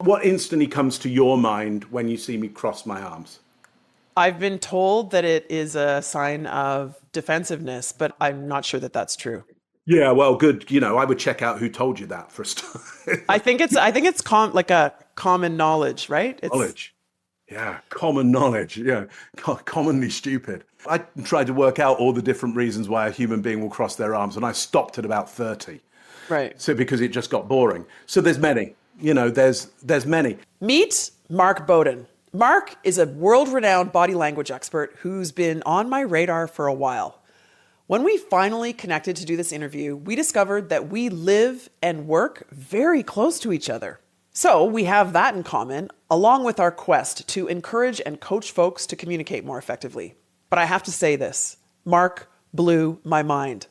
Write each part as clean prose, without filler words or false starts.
what instantly comes to your mind when you see me cross my arms? I've been told that it is a sign of defensiveness, but I'm not sure that that's true. Yeah, well, good. I would check out who told you that for a start. I think it's like a common knowledge, right? Knowledge. Yeah, common knowledge. Yeah, commonly stupid. I tried to work out all the different reasons why a human being will cross their arms, and I stopped at about 30. Right. So because it just got boring. So there's many. There's many. Meet Mark Bowden. Mark is a world-renowned body language expert who's been on my radar for a while. When we finally connected to do this interview, we discovered that we live and work very close to each other. So we have that in common, along with our quest to encourage and coach folks to communicate more effectively. But I have to say this, Mark blew my mind.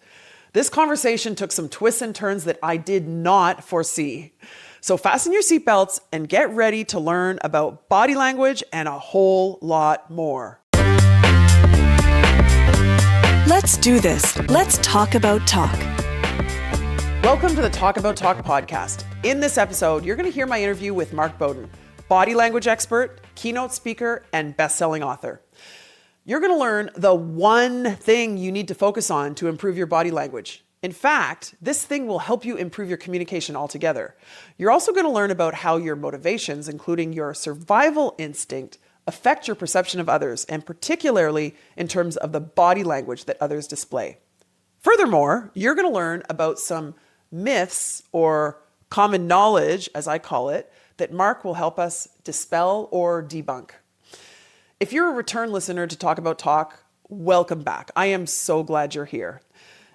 This conversation took some twists and turns that I did not foresee. So fasten your seatbelts and get ready to learn about body language and a whole lot more. Let's do this. Let's talk about talk. Welcome to the Talk About Talk podcast. In this episode, you're going to hear my interview with Mark Bowden, body language expert, keynote speaker, and best-selling author. You're going to learn the one thing you need to focus on to improve your body language. In fact, this thing will help you improve your communication altogether. You're also going to learn about how your motivations, including your survival instinct, affect your perception of others, and particularly in terms of the body language that others display. Furthermore, you're going to learn about some myths or common knowledge, as I call it, that Mark will help us dispel or debunk. If you're a return listener to Talk About Talk, welcome back. I am so glad you're here.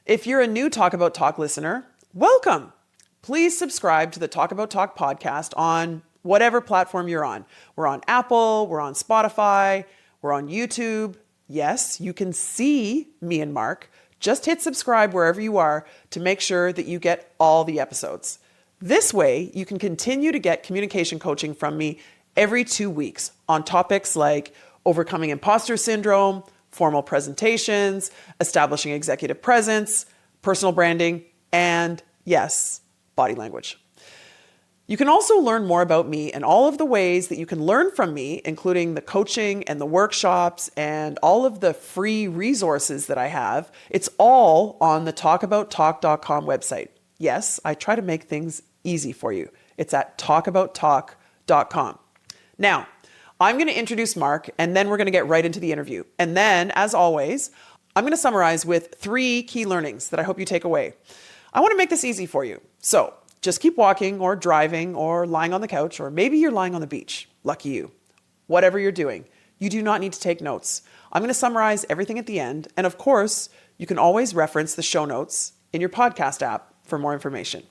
If you're a new Talk About Talk listener, welcome. Please subscribe to the Talk About Talk podcast on whatever platform you're on. We're on Apple, we're on Spotify, we're on YouTube. Yes, you can see me and Mark. Just hit subscribe wherever you are to make sure that you get all the episodes. This way, you can continue to get communication coaching from me every 2 weeks on topics like overcoming imposter syndrome, formal presentations, establishing executive presence, personal branding, and yes, body language. You can also learn more about me and all of the ways that you can learn from me, including the coaching and the workshops and all of the free resources that I have. It's all on the talkabouttalk.com website. Yes, I try to make things easy for you. It's at talkabouttalk.com. Now, I'm going to introduce Mark, and then we're going to get right into the interview. And then, as always, I'm going to summarize with 3 key learnings that I hope you take away. I want to make this easy for you. So just keep walking or driving or lying on the couch, or maybe you're lying on the beach. Lucky you. Whatever you're doing, you do not need to take notes. I'm going to summarize everything at the end. And of course, you can always reference the show notes in your podcast app for more information.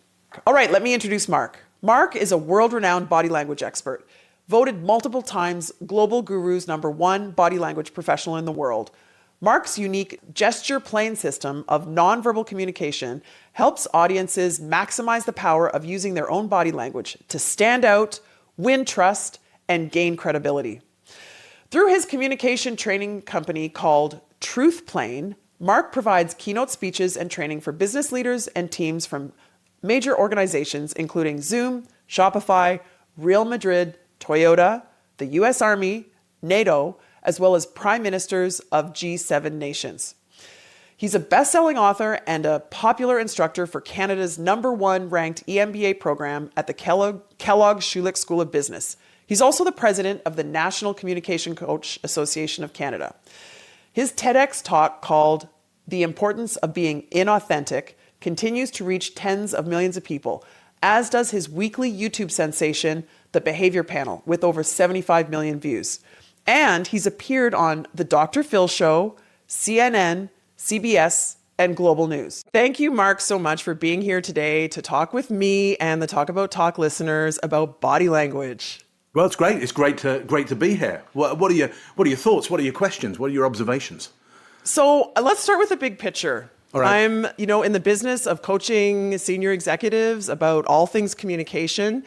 All right, let me introduce Mark. Mark is a world-renowned body language expert, voted multiple times Global Guru's #1 body language professional in the world. Mark's unique gesture plane system of nonverbal communication helps audiences maximize the power of using their own body language to stand out, win trust, and gain credibility. Through his communication training company called Truth Plane, Mark provides keynote speeches and training for business leaders and teams from major organizations including Zoom, Shopify, Real Madrid, Toyota, the US Army, NATO, as well as prime ministers of G7 nations. He's a best-selling author and a popular instructor for Canada's #1 ranked EMBA program at the Kellogg Schulich School of Business. He's also the president of the National Communication Coach Association of Canada. His TEDx talk called The Importance of Being Inauthentic continues to reach tens of millions of people, as does his weekly YouTube sensation, The Behavior Panel, with over 75 million views. And he's appeared on The Dr. Phil Show, CNN, CBS, and Global News. Thank you, Mark, so much for being here today to talk with me and the Talk About Talk listeners about body language. Well, it's great. It's great to be here. What are your thoughts? What are your questions? What are your observations? So let's start with the big picture. All right. I'm, in the business of coaching senior executives about all things communication.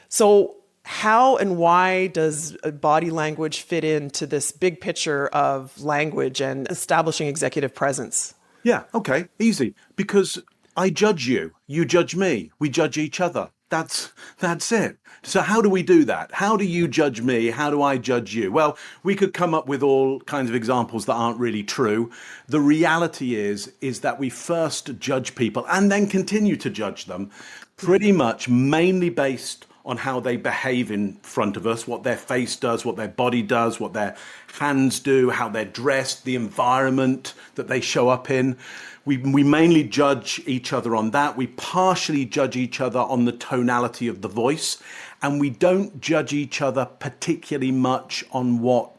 So how and why does body language fit into this big picture of language and establishing executive presence? Yeah, okay, easy. Because I judge you, you judge me, we judge each other. That's it. So how do we do that? How do you judge me? How do I judge you? Well, we could come up with all kinds of examples that aren't really true. The reality is that we first judge people and then continue to judge them pretty much mainly based on how they behave in front of us, what their face does, what their body does, what their hands do, how they're dressed, the environment that they show up in. We mainly judge each other on that. We partially judge each other on the tonality of the voice, and we don't judge each other particularly much on what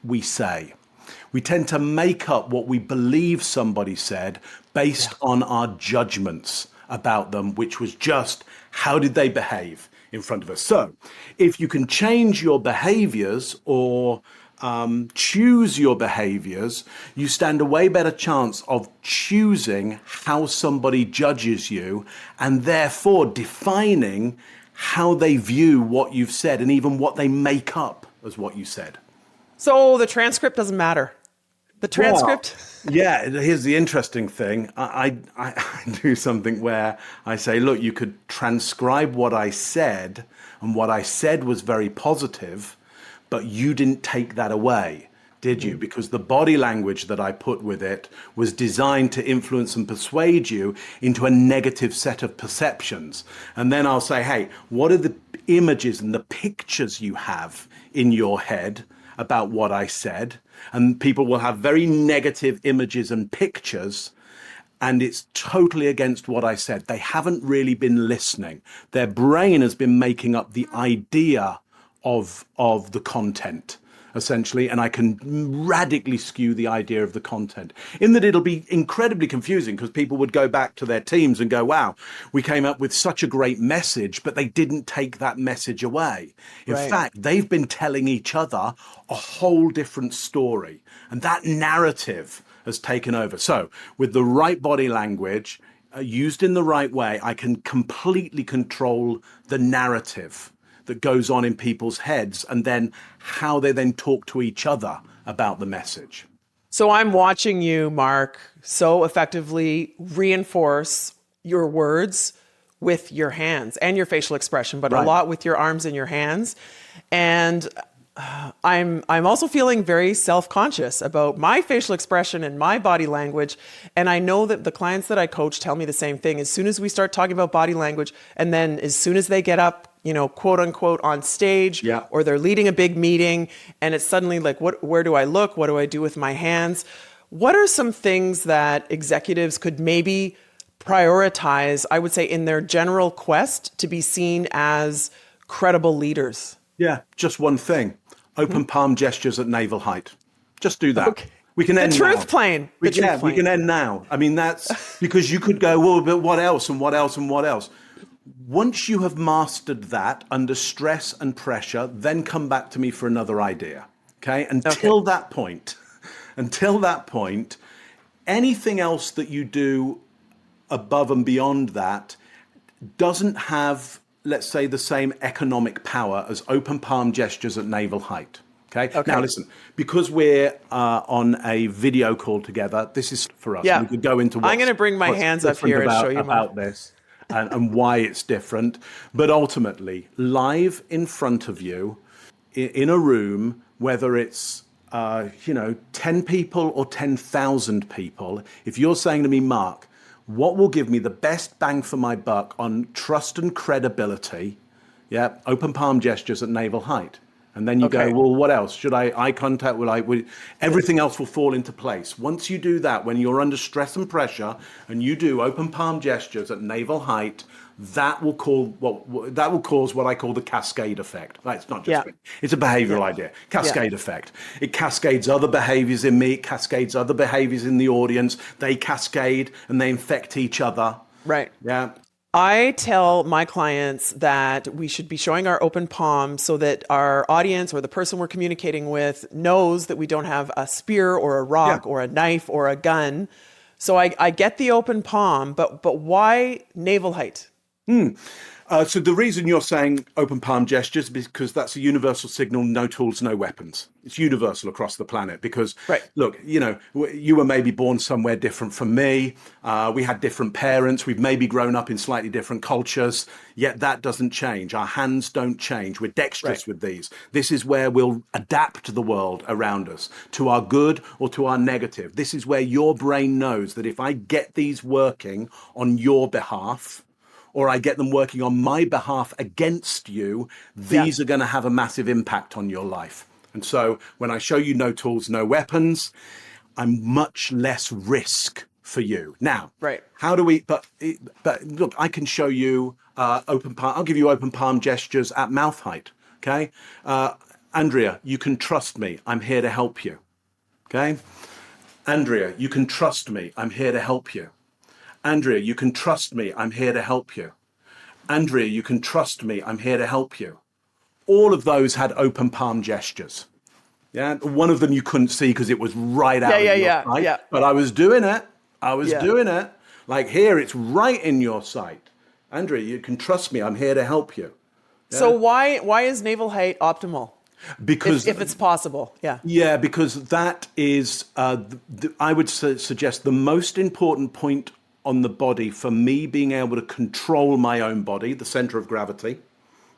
we say. We tend to make up what we believe somebody said based on our judgments about them, which was just how did they behave in front of us. So if you can change your behaviors or choose your behaviors, you stand a way better chance of choosing how somebody judges you and therefore defining how they view what you've said and even what they make up as what you said. So the transcript doesn't matter. The transcript. Well, yeah, here's the interesting thing. I do something where I say, look, you could transcribe what I said, and what I said was very positive, but you didn't take that away, did you? Because the body language that I put with it was designed to influence and persuade you into a negative set of perceptions. And then I'll say, hey, what are the images and the pictures you have in your head about what I said? And people will have very negative images and pictures, and it's totally against what I said. They haven't really been listening. Their brain has been making up the idea of the content, essentially, and I can radically skew the idea of the content in that it'll be incredibly confusing because people would go back to their teams and go, wow, we came up with such a great message, but they didn't take that message away. In fact, they've been telling each other a whole different story, and that narrative has taken over. So with the right body language, used in the right way, I can completely control the narrative that goes on in people's heads and then how they then talk to each other about the message. So I'm watching you, Mark, so effectively reinforce your words with your hands and your facial expression, but a lot with your arms and your hands. And I'm also feeling very self-conscious about my facial expression and my body language. And I know that the clients that I coach tell me the same thing. As soon as we start talking about body language, and then as soon as they get up, quote unquote on stage, or they're leading a big meeting, and it's suddenly like, where do I look? What do I do with my hands? What are some things that executives could maybe prioritize, I would say, in their general quest to be seen as credible leaders? Yeah, just one thing. Open palm gestures at navel height. Just do that. Okay. We can end the truth plane. We can end now. I mean, that's because you could go, well, but what else and what else and what else? Once you have mastered that under stress and pressure, then come back to me for another idea. Okay? Until that point, anything else that you do above and beyond that doesn't have, let's say, the same economic power as open palm gestures at navel height. Okay? Now listen, because we're on a video call together, this is for us. Yeah. We could go into I'm going to bring my hands up here and show you about this. And why it's different. But ultimately, live in front of you, in a room, whether it's 10 people or 10,000 people, if you're saying to me, Mark, what will give me the best bang for my buck on trust and credibility? Yeah, open palm gestures at navel height. And then you go, well, what else? Should I eye contact? Everything else will fall into place. Once you do that, when you're under stress and pressure, and you do open palm gestures at navel height, that will cause what I call the cascade effect. Right? It's not just me. It's a behavioral idea. Cascade effect. It cascades other behaviors in me. It cascades other behaviors in the audience. They cascade and they infect each other. Right. Yeah. I tell my clients that we should be showing our open palm so that our audience or the person we're communicating with knows that we don't have a spear or a rock or a knife or a gun. So I get the open palm, but why navel height? So the reason you're saying open palm gestures is because that's a universal signal, no tools, no weapons. It's universal across the planet because, Right. look, you were maybe born somewhere different from me. We had different parents. We've maybe grown up in slightly different cultures, yet that doesn't change. Our hands don't change. We're dexterous with these. This is where we'll adapt the world around us to our good or to our negative. This is where your brain knows that if I get these working on your behalf, or I get them working on my behalf against you, these are going to have a massive impact on your life. And so when I show you no tools, no weapons, I'm much less risk for you. Now, how do we, but look, I can show you open palm, I'll give you open palm gestures at mouth height, okay? Andrea, you can trust me, I'm here to help you, okay? Andrea, you can trust me, I'm here to help you. Andrea, you can trust me, I'm here to help you. Andrea, you can trust me, I'm here to help you. All of those had open palm gestures. Yeah, one of them you couldn't see because it was right out of your sight. But I was doing it. Doing it. Like here, it's right in your sight. Andrea, you can trust me, I'm here to help you. Yeah? So why is navel height optimal? Because if it's possible, yeah, because that is I would suggest the most important point on the body for me being able to control my own body, the center of gravity.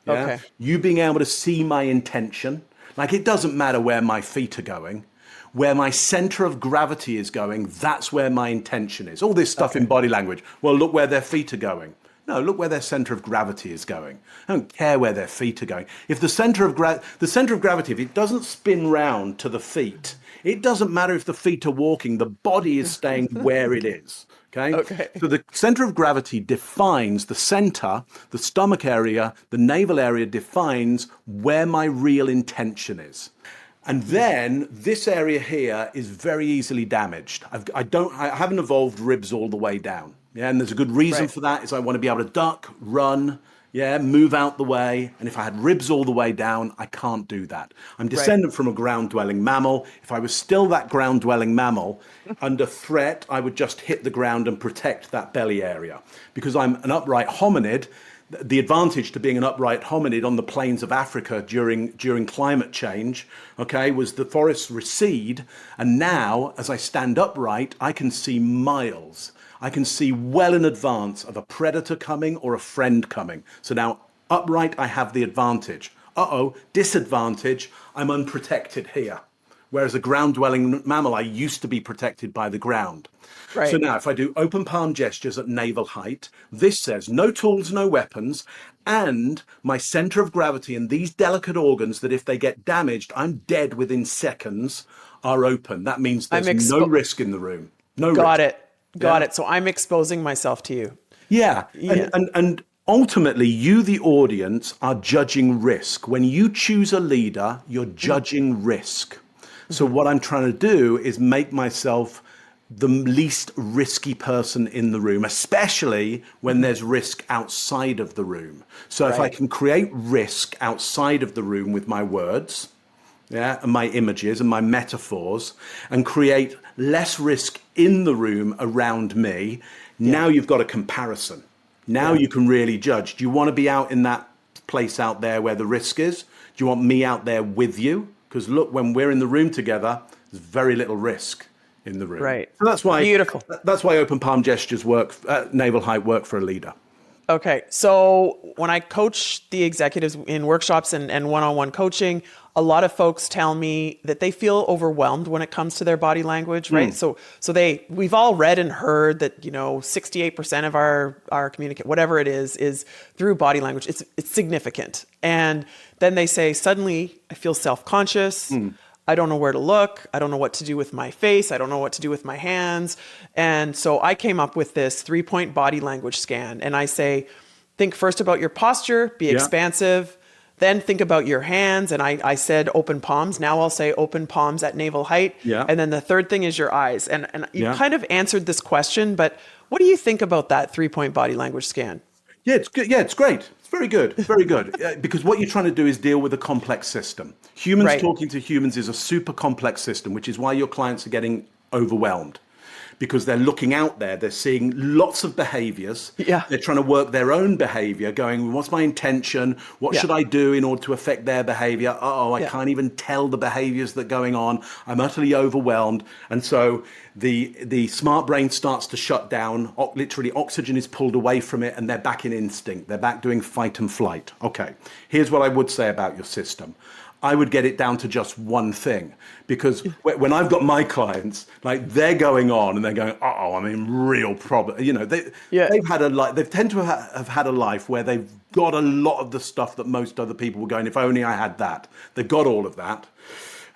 Yeah? Okay. You being able to see my intention. Like it doesn't matter where my feet are going. Where my center of gravity is going, that's where my intention is. All this stuff in body language. Well, look where their feet are going. No, look where their center of gravity is going. I don't care where their feet are going. If the center of gravity, if it doesn't spin round to the feet, it doesn't matter if the feet are walking, the body is staying where it is. Okay. So the center of gravity defines the center, the stomach area, the navel area defines where my real intention is. And then this area here is very easily damaged. I haven't evolved ribs all the way down. Yeah, and there's a good reason for that is I want to be able to duck, run, move out the way. And if I had ribs all the way down, I can't do that. I'm descendant from a ground-dwelling mammal. If I was still that ground-dwelling mammal, under threat, I would just hit the ground and protect that belly area. Because I'm an upright hominid, the advantage to being an upright hominid on the plains of Africa during climate change, was the forests recede. And now, as I stand upright, I can see miles. I can see well in advance of a predator coming or a friend coming. So now, upright, I have the advantage. Disadvantage, I'm unprotected here. Whereas a ground-dwelling mammal, I used to be protected by the ground. So now, if I do open palm gestures at navel height, this says no tools, no weapons, and my center of gravity and these delicate organs that if they get damaged, I'm dead within seconds, are open. That means there's no risk in the room. No risk. Got it. So I'm exposing myself to you. Yeah. And ultimately, you, the audience, are judging risk. When you choose a leader, you're judging risk. So what I'm trying to do is make myself the least risky person in the room, especially when there's risk outside of the room. So if I can create risk outside of the room with my words, and my images and my metaphors, and create less risk in the room around me, now you've got a comparison. Now you can really judge. Do you want to be out in that place out there where the risk is? Do you want me out there with you? Because look, when we're in the room together, there's very little risk in the room. Right. So that's why beautiful. That's why open palm gestures work, navel height work for a leader. Okay. So when I coach the executives in workshops and one-on-one coaching, a lot of folks tell me that they feel overwhelmed when it comes to their body language, right? So we've all read and heard that, 68% of our communicate, whatever it is through body language. It's significant. And then they say, suddenly I feel self-conscious. I don't know where to look. I don't know what to do with my face. I don't know what to do with my hands. And so I came up with this 3-point body language scan. And I say, think first about your posture, be expansive, then think about your hands. And I said open palms. Now I'll say open palms at navel height. Yeah. And then the third thing is your eyes. And you kind of answered this question, but what do you think about that 3-point body language scan? Yeah, it's good. Yeah, it's great. It's very good. Very good. Because what you're trying to do is deal with a complex system. Humans talking to humans is a super complex system, which is why your clients are getting overwhelmed. because they're looking out there. They're seeing lots of behaviors. Yeah. They're trying to work their own behavior, going, what's my intention? What should I do in order to affect their behavior? I can't even tell the behaviors that are going on. I'm utterly overwhelmed. And so the smart brain starts to shut down. Literally, oxygen is pulled away from it, and they're back in instinct. They're back doing fight and flight. Okay, here's what I would say about your system. I would get it down to just one thing, because when I've got my clients, like, they're going on and they're going, I'm in real problem. You know, they've had a life. They tend to have had a life where they've got a lot of the stuff that most other people were going, if only I had that. They've got all of that.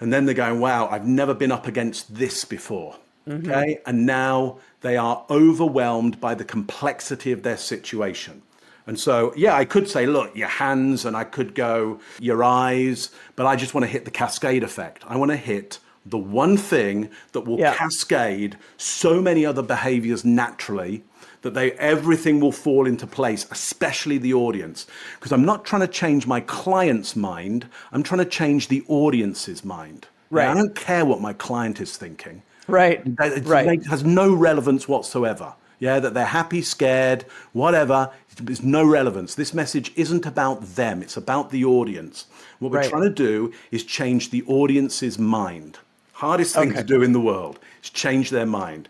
And then they're going, wow, I've never been up against this before. Mm-hmm. Okay. And now they are overwhelmed by the complexity of their situation. And so, I could say, look, your hands, and I could go your eyes, but I just want to hit the cascade effect. I want to hit the one thing that will cascade so many other behaviors naturally that everything will fall into place, especially the audience. Because I'm not trying to change my client's mind. I'm trying to change the audience's mind. Right. I don't care what my client is thinking. Right. It has no relevance whatsoever. Yeah, that they're happy, scared, whatever. There's no relevance. This message isn't about them. It's about the audience. What we're trying to do is change the audience's mind. Hardest thing to do in the world is change their mind.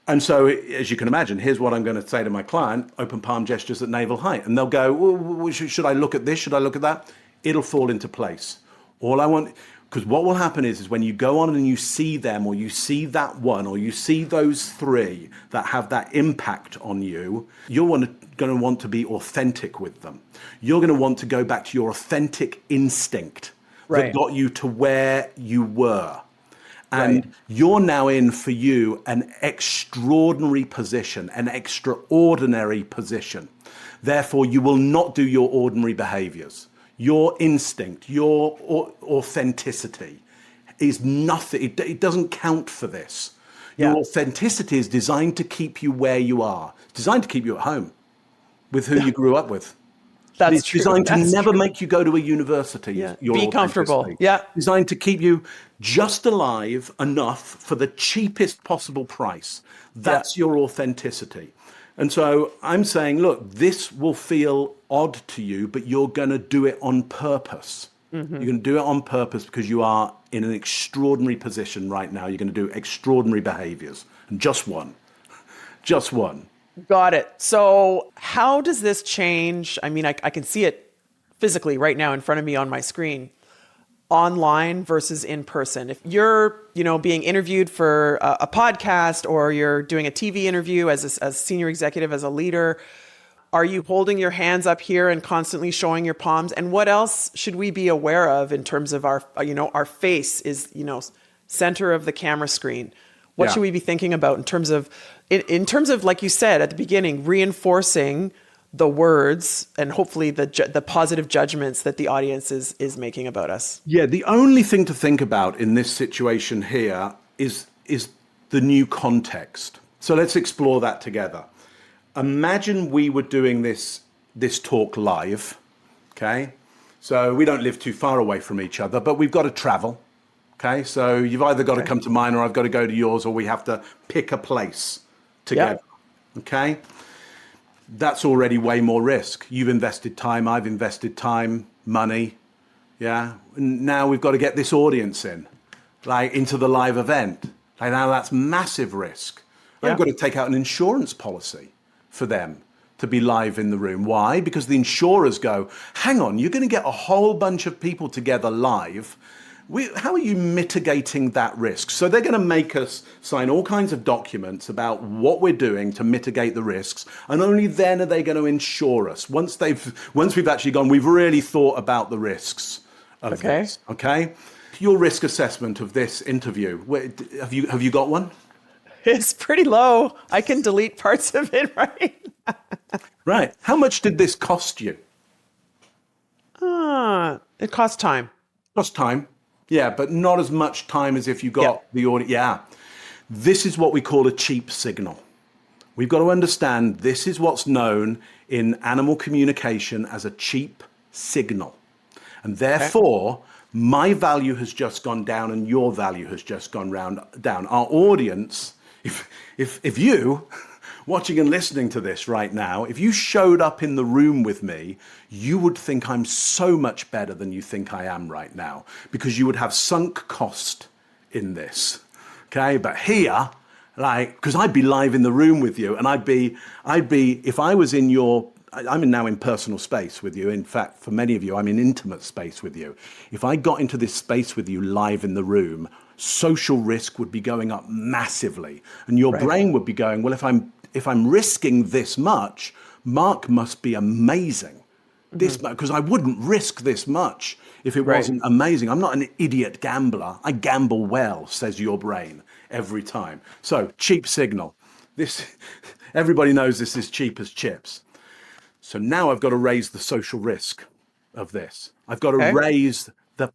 And so, as you can imagine, here's what I'm going to say to my client: open palm gestures at navel height. And they'll go, well, should I look at this? Should I look at that? It'll fall into place. All I want... Because what will happen is when you go on and you see them, or you see that one, or you see those three that have that impact on you, you're going to want to be authentic with them. You're going to want to go back to your authentic instinct that got you to where you were. And you're now in, for you, an extraordinary position, an extraordinary position. Therefore, you will not do your ordinary behaviors. Your instinct, your authenticity is nothing. It doesn't count for this. Your authenticity is designed to keep you where you are. It's designed to keep you at home with who you grew up with. That's it's true. designed to never make you go to a university. Be comfortable. Yeah. Designed to keep you just alive enough for the cheapest possible price. That's your authenticity. And so I'm saying, look, this will feel odd to you, but you're going to do it on purpose. Mm-hmm. You're going to do it on purpose because you are in an extraordinary position right now. You're going to do extraordinary behaviors. And just one. Just one. Got it. So how does this change? I mean, I can see it physically right now in front of me on my screen. Online versus in person. If you're, being interviewed for a podcast, or you're doing a TV interview as a senior executive, as a leader, are you holding your hands up here and constantly showing your palms? And what else should we be aware of in terms of our face is, center of the camera screen? What should we be thinking about in terms of, like you said at the beginning, reinforcing the words and hopefully the positive judgments that the audience is making about us? Yeah, the only thing to think about in this situation here is the new context. So let's explore that together. Imagine we were doing this talk live, okay? So we don't live too far away from each other, but we've got to travel, okay? So you've either got to come to mine, or I've got to go to yours, or we have to pick a place together, okay? That's already way more risk. You've invested time, I've invested time, money, and now we've got to get this audience into the live event. Now that's massive risk. I've got to take out an insurance policy for them to be live in the room. Why? Because the insurers go, hang on, you're going to get a whole bunch of people together live. How are you mitigating that risk? So they're going to make us sign all kinds of documents about what we're doing to mitigate the risks, and only then are they going to insure us. Once we've actually gone, we've really thought about the risks of this. Okay. Your risk assessment of this interview, have you got one? It's pretty low. I can delete parts of it, right? Right. How much did this cost you? It cost time. Cost time. Yeah, but not as much time as if you got the audio. Yeah. This is what we call a cheap signal. We've got to understand this is what's known in animal communication as a cheap signal. And therefore, my value has just gone down and your value has just gone down. Our audience If you watching and listening to this right now, if you showed up in the room with me, you would think I'm so much better than you think I am right now, because you would have sunk cost in this. Okay, but here, like, because I'd be live in the room with you, and I'd be, if I was in your, I'm now in personal space with you. In fact, for many of you, I'm in intimate space with you. If I got into this space with you live in the room, social risk would be going up massively, and your brain would be going, well, if I'm risking this much, Mark must be amazing. This much, because I wouldn't risk this much if it wasn't amazing. I'm not an idiot gambler. I gamble well, says your brain every time. So cheap signal. This, everybody knows this is cheap as chips. So now I've got to raise the social risk of this. I've got to raise the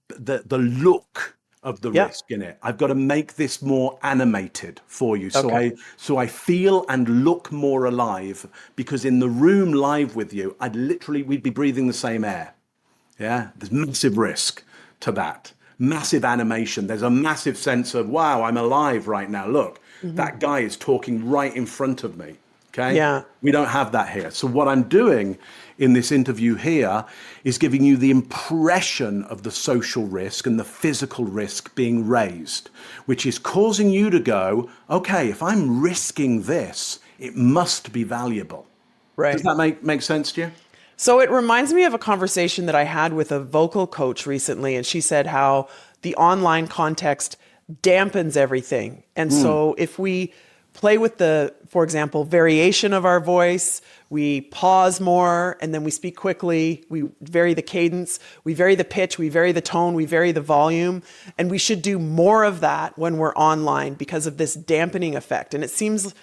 look of the risk in it. I've got to make this more animated for you, so I feel and look more alive. Because in the room live with you, we'd be breathing the same air. Yeah, there's massive risk to that. Massive animation. There's a massive sense of, wow, I'm alive right now. Look, that guy is talking right in front of me. Okay. Yeah. We don't have that here. So what I'm doing in this interview here is giving you the impression of the social risk and the physical risk being raised, which is causing you to go, okay, if I'm risking this, it must be valuable. Right. Does that make sense to you? So it reminds me of a conversation that I had with a vocal coach recently, and she said how the online context dampens everything. And so if we play with the, for example, variation of our voice, we pause more, and then we speak quickly, we vary the cadence, we vary the pitch, we vary the tone, we vary the volume, and we should do more of that when we're online because of this dampening effect. And it seems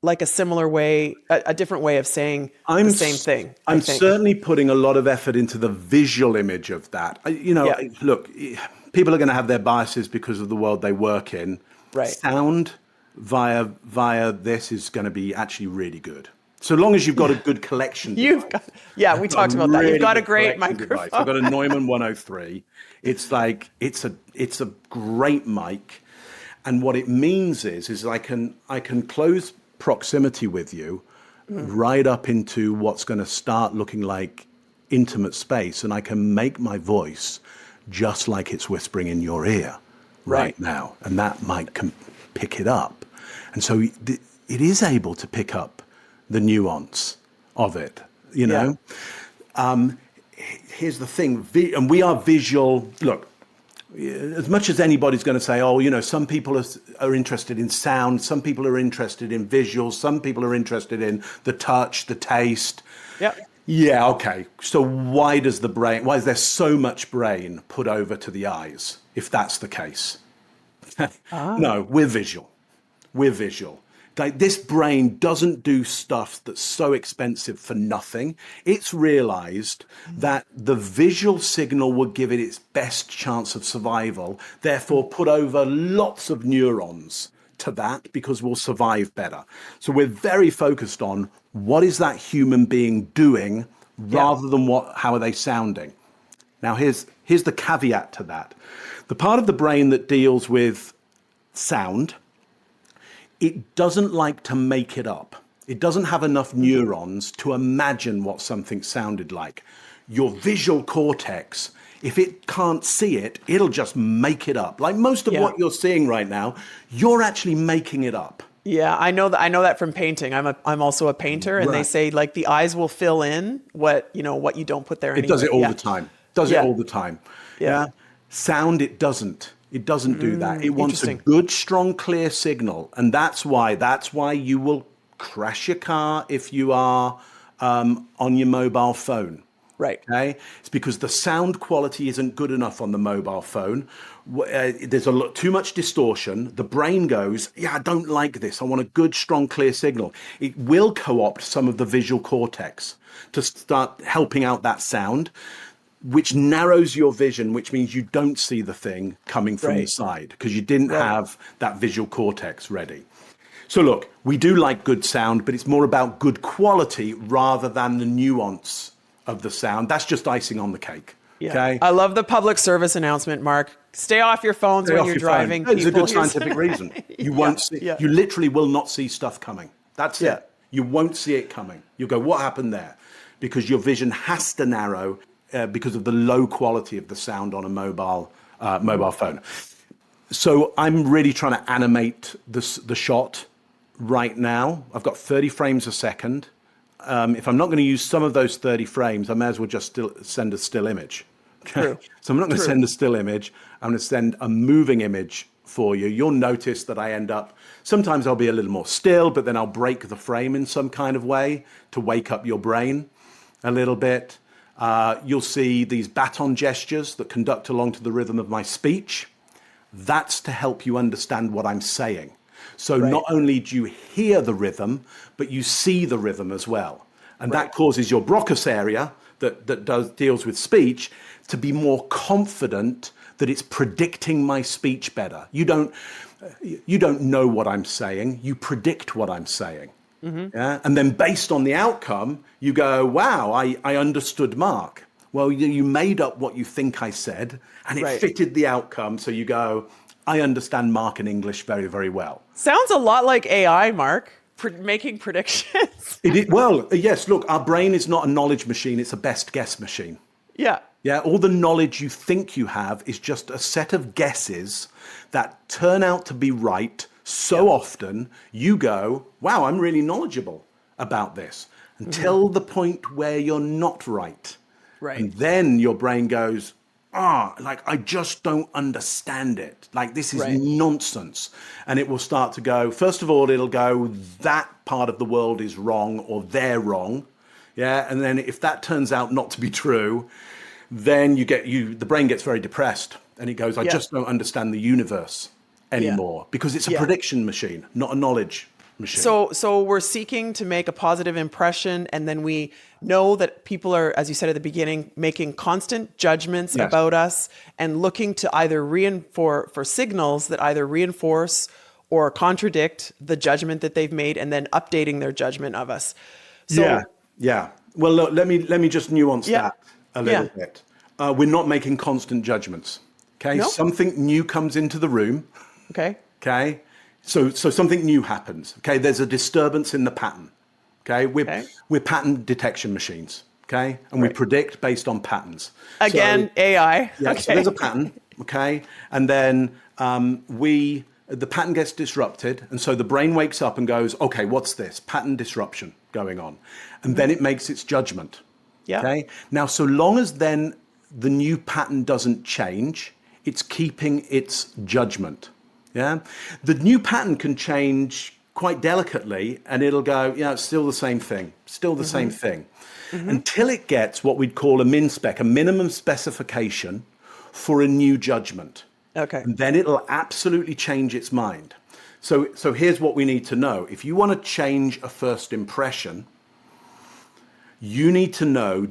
like a similar way, a different way of saying the same thing. I'm certainly putting a lot of effort into the visual image of that. Look, people are going to have their biases because of the world they work in. Right. Sound via this is going to be actually really good. So long as you've got a good collection device. We talked about that. You've got a great microphone. Device. I've got a Neumann 103. It's like, it's a great mic. And what it means is I can close proximity with you right up into what's going to start looking like intimate space. And I can make my voice just like it's whispering in your ear right now. And that mic can pick it up. And so it is able to pick up the nuance of it, you know. Here's the thing, and we are visual. Look, as much as anybody's going to say, oh, you know, some people are interested in sound, some people are interested in visuals, some people are interested in the touch, the taste. Yeah, okay. So why is there so much brain put over to the eyes, if that's the case? No, we're visual. We're visual. Like, this brain doesn't do stuff that's so expensive for nothing. It's realized that the visual signal will give it its best chance of survival, therefore put over lots of neurons to that because we'll survive better. So we're very focused on what is that human being doing rather than how are they sounding. Now, here's the caveat to that. The part of the brain that deals with sound, it doesn't like to make it up. It doesn't have enough neurons to imagine what something sounded like. Your visual cortex, if it can't see it, it'll just make it up. Like most of what you're seeing right now, you're actually making it up. Yeah, I know that from painting. I'm also a painter, and they say like the eyes will fill in what you don't put there anyway. It does it all the time. Does it all the time. Yeah. Sound, it doesn't. It doesn't do that. It wants a good, strong, clear signal. And that's why you will crash your car if you are on your mobile phone. Right. Okay. It's because the sound quality isn't good enough on the mobile phone. There's too much distortion. The brain goes, I don't like this. I want a good, strong, clear signal. It will co-opt some of the visual cortex to start helping out that sound, which narrows your vision, which means you don't see the thing coming from the side because you didn't have that visual cortex ready. So look, we do like good sound, but it's more about good quality rather than the nuance of the sound. That's just icing on the cake. Yeah. Okay. I love the public service announcement, Mark. Stay off your phones when you're driving. It's a good People, scientific reason. You won't see. yeah. You literally will not see stuff coming. That's Yeah. it. You won't see it coming. You go, what happened there? Because your vision has to narrow because of the low quality of the sound on a mobile phone. So I'm really trying to animate the shot right now. I've got 30 frames a second. If I'm not going to use some of those 30 frames, I may as well just send a still image. Okay? True. So I'm not going to True. send a still image. I'm going to send a moving image for you. You'll notice that I end up, sometimes I'll be a little more still, but then I'll break the frame in some kind of way to wake up your brain a little bit. You'll see these baton gestures that conduct along to the rhythm of my speech. That's to help you understand what I'm saying. So not only do you hear the rhythm, but you see the rhythm as well. And that causes your Broca's area that deals with speech to be more confident that it's predicting my speech better. You don't know what I'm saying, you predict what I'm saying. Yeah? And then based on the outcome, you go, wow, I understood Mark. Well, you made up what you think I said, and it fitted the outcome. So you go, I understand Mark in English very, very well. Sounds a lot like AI, Mark, making predictions. Well, yes, look, our brain is not a knowledge machine. It's a best guess machine. Yeah. Yeah, all the knowledge you think you have is just a set of guesses that turn out to be right. So often you go, wow, I'm really knowledgeable about this, until the point where you're not right. Right. And then your brain goes, I just don't understand it. Like, this is nonsense. And it will start to go, first of all, it'll go, that part of the world is wrong, or they're wrong. Yeah. And then if that turns out not to be true, then the brain gets very depressed, and it goes, I just don't understand the universe anymore, because it's a prediction machine, not a knowledge machine. So we're seeking to make a positive impression, and then we know that people are, as you said at the beginning, making constant judgments about us and looking to either reinforce for signals that either reinforce or contradict the judgment that they've made, and then updating their judgment of us. So, yeah. Well, look, let me just nuance that a little bit. We're not making constant judgments. Okay, something new comes into the room. Okay. So something new happens. Okay, there's a disturbance in the pattern. Okay, we're pattern detection machines. Okay, and we predict based on patterns. Again, AI. Yeah. So there's a pattern. Okay, and then the pattern gets disrupted, and so the brain wakes up and goes, okay, what's this? Pattern disruption going on, and then it makes its judgment. Yeah. Okay. Now, so long as then the new pattern doesn't change, it's keeping its judgment. Yeah. The new pattern can change quite delicately, and it'll go, it's still the same thing, same thing, until it gets what we'd call a min spec, a minimum specification for a new judgment. Okay. And then it'll absolutely change its mind. So here's what we need to know. If you want to change a first impression, you need to know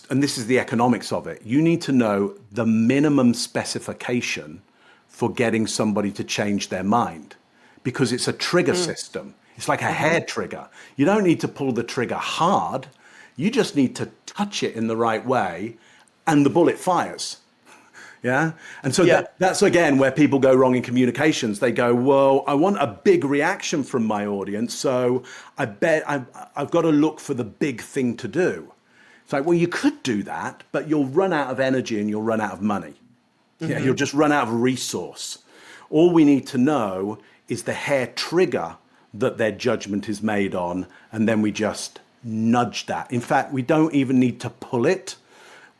and this is the economics of it, you need to know the minimum specification for getting somebody to change their mind, because it's a trigger system. It's like a hair trigger. You don't need to pull the trigger hard. You just need to touch it in the right way, and the bullet fires. Yeah. And so that's, again, where people go wrong in communications. They go, well, I want a big reaction from my audience, so I bet I've got to look for the big thing to do. It's like, well, you could do that, but you'll run out of energy and you'll run out of money. Yeah, you'll just run out of resource. All we need to know is the hair trigger that their judgment is made on, and then we just nudge that. In fact, we don't even need to pull it.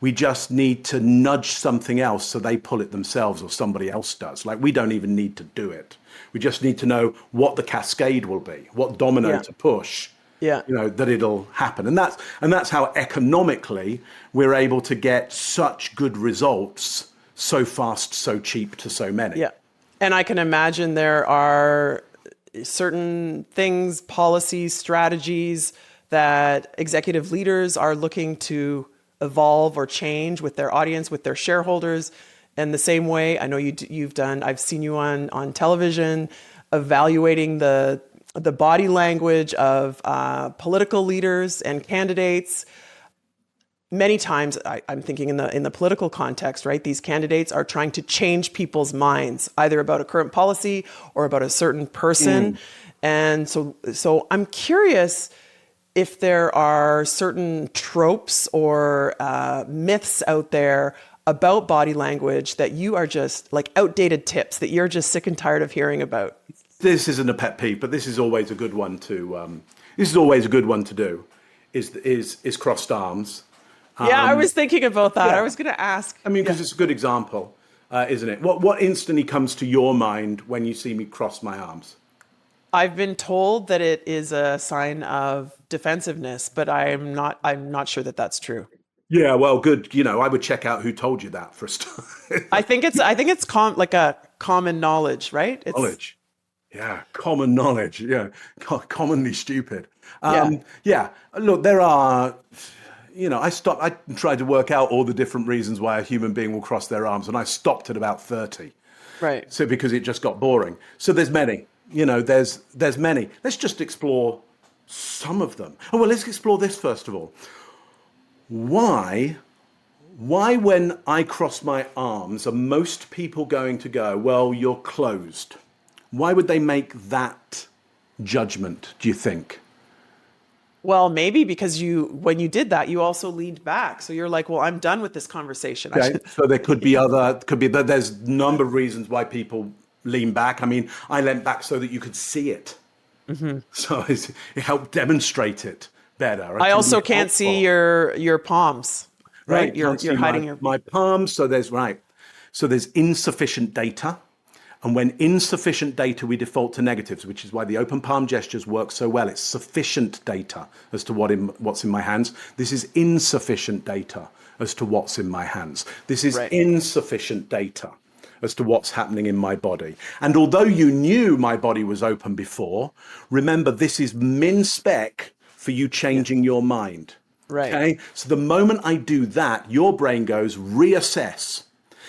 We just need to nudge something else so they pull it themselves, or somebody else does. Like, we don't even need to do it. We just need to know what the cascade will be, what domino to push, that it'll happen. And that's how economically we're able to get such good results so fast, so cheap to so many. Yeah. And I can imagine there are certain things, policies, strategies that executive leaders are looking to evolve or change with their audience, with their shareholders. And the same way, I know you've done, I've seen you on television, evaluating the body language of political leaders and candidates. many times I'm thinking in the political context, right? These candidates are trying to change people's minds, either about a current policy or about a certain person. And so I'm curious if there are certain tropes or myths out there about body language that you are just like outdated tips that you're just sick and tired of hearing about. This isn't a pet peeve, but this is always a good one to. This is always a good one to do. Is crossed arms. I was thinking about that. Yeah. I was going to ask. I mean, because it's a good example, isn't it? What instantly comes to your mind when you see me cross my arms? I've been told that it is a sign of defensiveness, but I'm not sure that that's true. Yeah, well, good. I would check out who told you that for a start. I think it's like a common knowledge, right? It's, knowledge. Yeah, common knowledge. Yeah, commonly stupid. Yeah. Look, there are. I tried to work out all the different reasons why a human being will cross their arms, and I stopped at about 30. Right. So because it just got boring. So there's many. There's many. Let's just explore some of them. Oh, well, let's explore this first of all. Why when I cross my arms are most people going to go, well, you're closed? Why would they make that judgment, do you think? Well, maybe because when you did that, you also leaned back. So you're like, well, I'm done with this conversation. Okay. So there there's a number of reasons why people lean back. I mean, I leant back so that you could see it. Mm-hmm. So it helped demonstrate it better. I also can't see your palms, right? You're hiding my palms. So there's insufficient data. And when insufficient data, we default to negatives, which is why the open palm gestures work so well. It's sufficient data as to what's in my hands. This is insufficient data as to what's in my hands. This is insufficient data as to what's happening in my body. And although you knew my body was open before, remember, this is min-spec for you changing your mind. Right. Okay? So the moment I do that, your brain goes, reassess.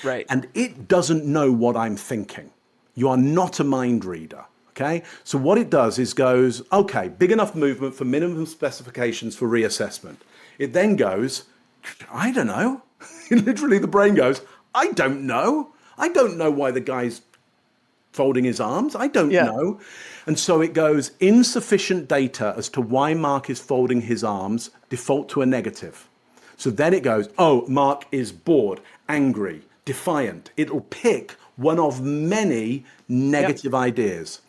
Right. And it doesn't know what I'm thinking. You are not a mind reader, okay? So what it does is goes, okay, big enough movement for minimum specifications for reassessment. It then goes, I don't know. Literally the brain goes, I don't know. I don't know why the guy's folding his arms. I don't know. And so it goes, insufficient data as to why Mark is folding his arms, default to a negative. So then it goes, oh, Mark is bored, angry, defiant. It'll pick one of many negative ideas,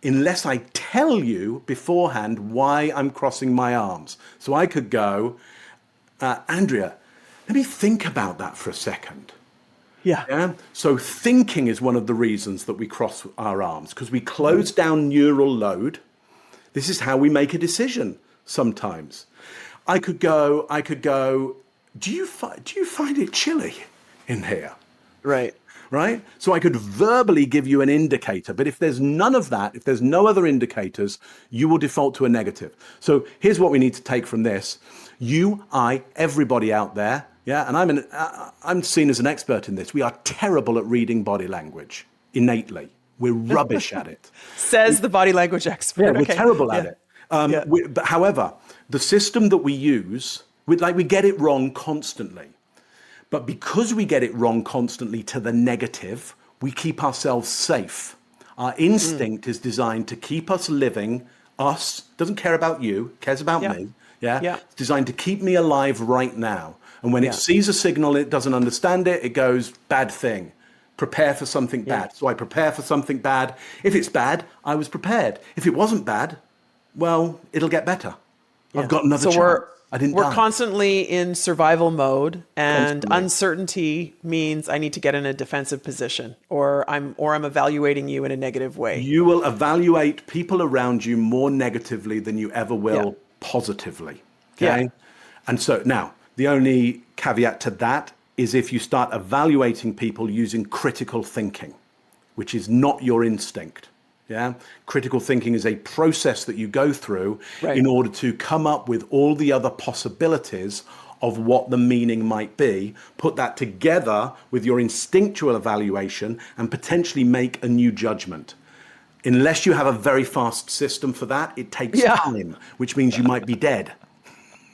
unless I tell you beforehand why I'm crossing my arms. So I could go, Andrea, let me think about that for a second. Yeah. So thinking is one of the reasons that we cross our arms, because we close down neural load. This is how we make a decision sometimes. I could go, do you find it chilly in here? Right? So I could verbally give you an indicator, but if there's none of that, if there's no other indicators, you will default to a negative. So here's what we need to take from this. You, I, everybody out there, and I'm seen as an expert in this. We are terrible at reading body language innately. We're rubbish at it. Says the body language expert. Yeah, we're terrible at it. But however, the system that we use, we get it wrong constantly. But because we get it wrong constantly to the negative, we keep ourselves safe. Our instinct is designed to keep us living, doesn't care about you, cares about me. It's designed to keep me alive right now. And when it sees a signal, it doesn't understand it, it goes, bad thing. Prepare for something bad. So I prepare for something bad. If it's bad, I was prepared. If it wasn't bad, well, it'll get better. I've got another chance. We're constantly in survival mode, and uncertainty means I need to get in a defensive position, or I'm evaluating you in a negative way. You will evaluate people around you more negatively than you ever will positively. Okay? And so now, the only caveat to that is if you start evaluating people using critical thinking, which is not your instinct. Critical thinking is a process that you go through in order to come up with all the other possibilities of what the meaning might be, put that together with your instinctual evaluation, and potentially make a new judgment. Unless you have a very fast system for that, it takes time, which means you might be dead.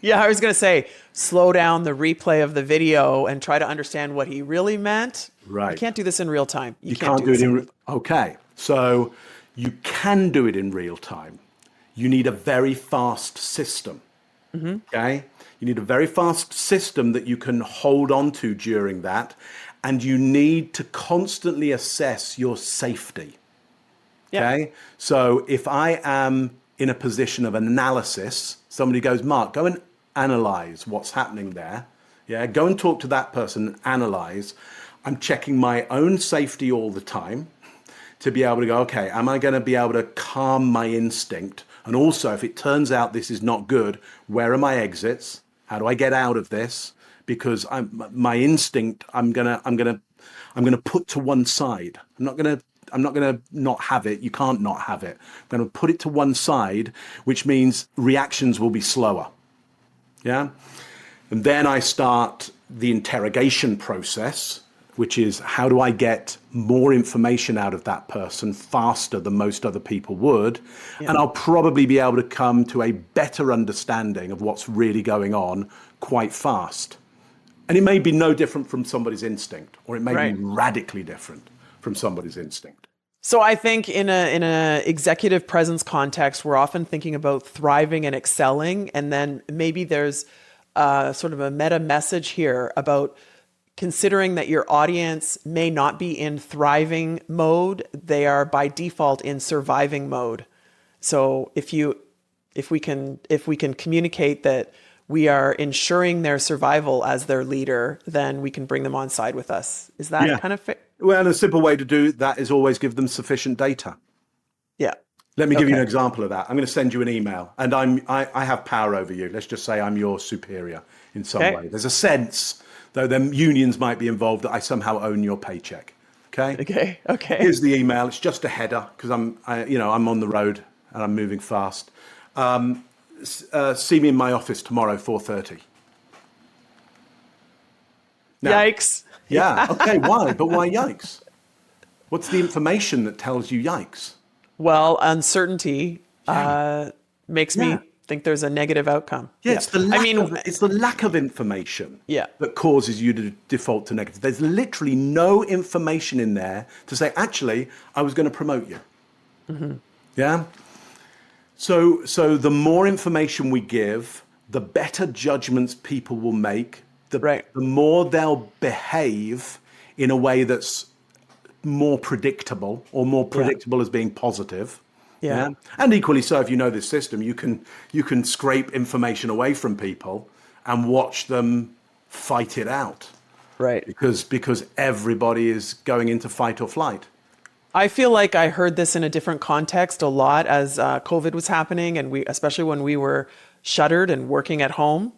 Yeah, I was going to say, slow down the replay of the video and try to understand what he really meant. Right. You can't do this in real time. You can't do it okay. So you can do it in real time. You need a very fast system. Okay? You need a very fast system that you can hold on to during that. And you need to constantly assess your safety. Okay? So if I am in a position of analysis, somebody goes, Mark, go and analyze what's happening there. Yeah, go and talk to that person and analyze. I'm checking my own safety all the time to be able to go, okay, am I going to be able to calm my instinct? And also, if it turns out this is not good, where are my exits? How do I get out of this? Because my instinct, I'm gonna put to one side. I'm not gonna not have it. You can't not have it. I'm gonna put it to one side, which means reactions will be slower. Yeah, and then I start the interrogation process, which is how do I get more information out of that person faster than most other people would? Yeah. And I'll probably be able to come to a better understanding of what's really going on quite fast. And it may be no different from somebody's instinct, or it may be radically different from somebody's instinct. So I think in a executive presence context, we're often thinking about thriving and excelling. And then maybe there's sort of a meta message here about considering that your audience may not be in thriving mode, they are by default in surviving mode. So if we can communicate that we are ensuring their survival as their leader, then we can bring them on side with us. Is that kind of fair? Well, a simple way to do that is always give them sufficient data. Yeah. Let me give you an example of that. I'm going to send you an email, and I have power over you. Let's just say I'm your superior in some way. There's a sense, though them unions might be involved, that I somehow own your paycheck. Okay. Here's the email. It's just a header because I'm on the road and I'm moving fast. See me in my office tomorrow, 4:30. Now, yikes. Yeah. Okay. Why? But why yikes? What's the information that tells you yikes? Well, uncertainty makes me think there's a negative outcome. Yeah, it's the lack of information that causes you to default to negative. There's literally no information in there to say, actually, I was going to promote you. Mm-hmm. Yeah. So the more information we give, the better judgments people will make. The more they'll behave in a way that's more predictable, or more predictable as being positive. Yeah. And equally so, if you know this system, you can scrape information away from people and watch them fight it out. Right. Because everybody is going into fight or flight. I feel like I heard this in a different context a lot as COVID was happening, and especially when we were shuttered and working at home.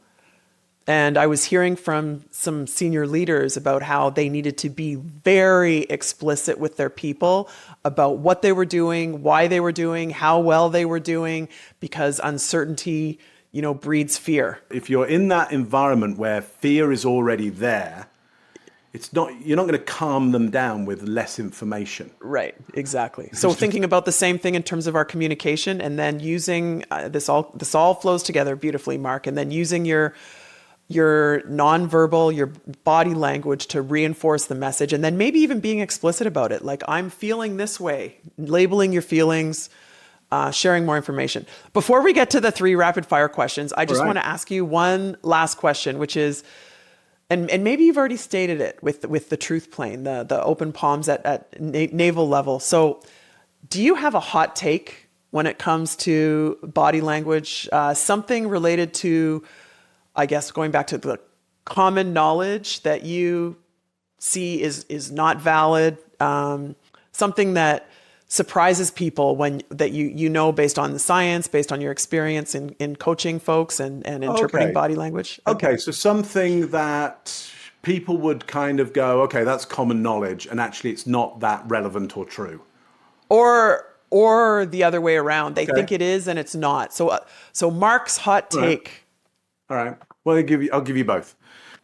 And I was hearing from some senior leaders about how they needed to be very explicit with their people about what they were doing, why they were doing, how well they were doing, because uncertainty, breeds fear. If you're in that environment where fear is already there, you're not going to calm them down with less information. Right, exactly. So thinking about the same thing in terms of our communication, and then using this all flows together beautifully, Mark, and then using your nonverbal, your body language to reinforce the message, and then maybe even being explicit about it. Like, I'm feeling this way, labeling your feelings, sharing more information. Before we get to the 3 rapid fire questions, I just want to ask you one last question, which is, and maybe you've already stated it with the truth plane, the open palms at navel level. So do you have a hot take when it comes to body language, something related to, I guess, going back to the common knowledge that you see is not valid, something that surprises people that you know based on the science, based on your experience in coaching folks and interpreting body language? Okay, so something that people would kind of go, okay, that's common knowledge, and actually it's not that relevant or true. Or the other way around. They think it is and it's not. So Mark's hot take. All right. Well, I'll give you both.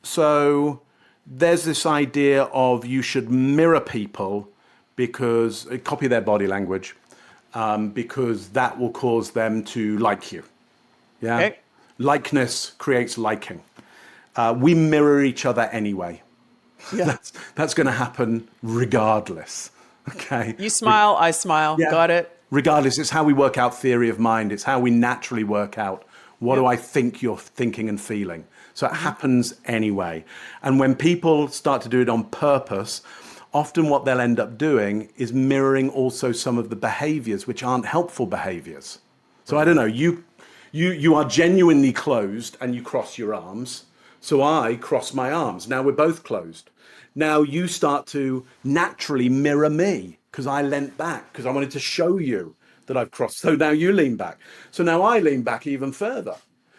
So there's this idea of you should mirror people copy their body language, because that will cause them to like you. Yeah. Okay. likeness creates liking. We mirror each other anyway. Yeah. That's going to happen regardless. Okay. You smile, I smile. Yeah. Got it. Regardless, it's how we work out theory of mind. It's how we naturally work out what do I think you're thinking and feeling. So it happens anyway. And when people start to do it on purpose, often what they'll end up doing is mirroring also some of the behaviors which aren't helpful behaviors. So I don't know, you are genuinely closed and you cross your arms. So I cross my arms. Now we're both closed. Now you start to naturally mirror me because I leant back because I wanted to show you that I've crossed. So now you lean back. So now I lean back even further.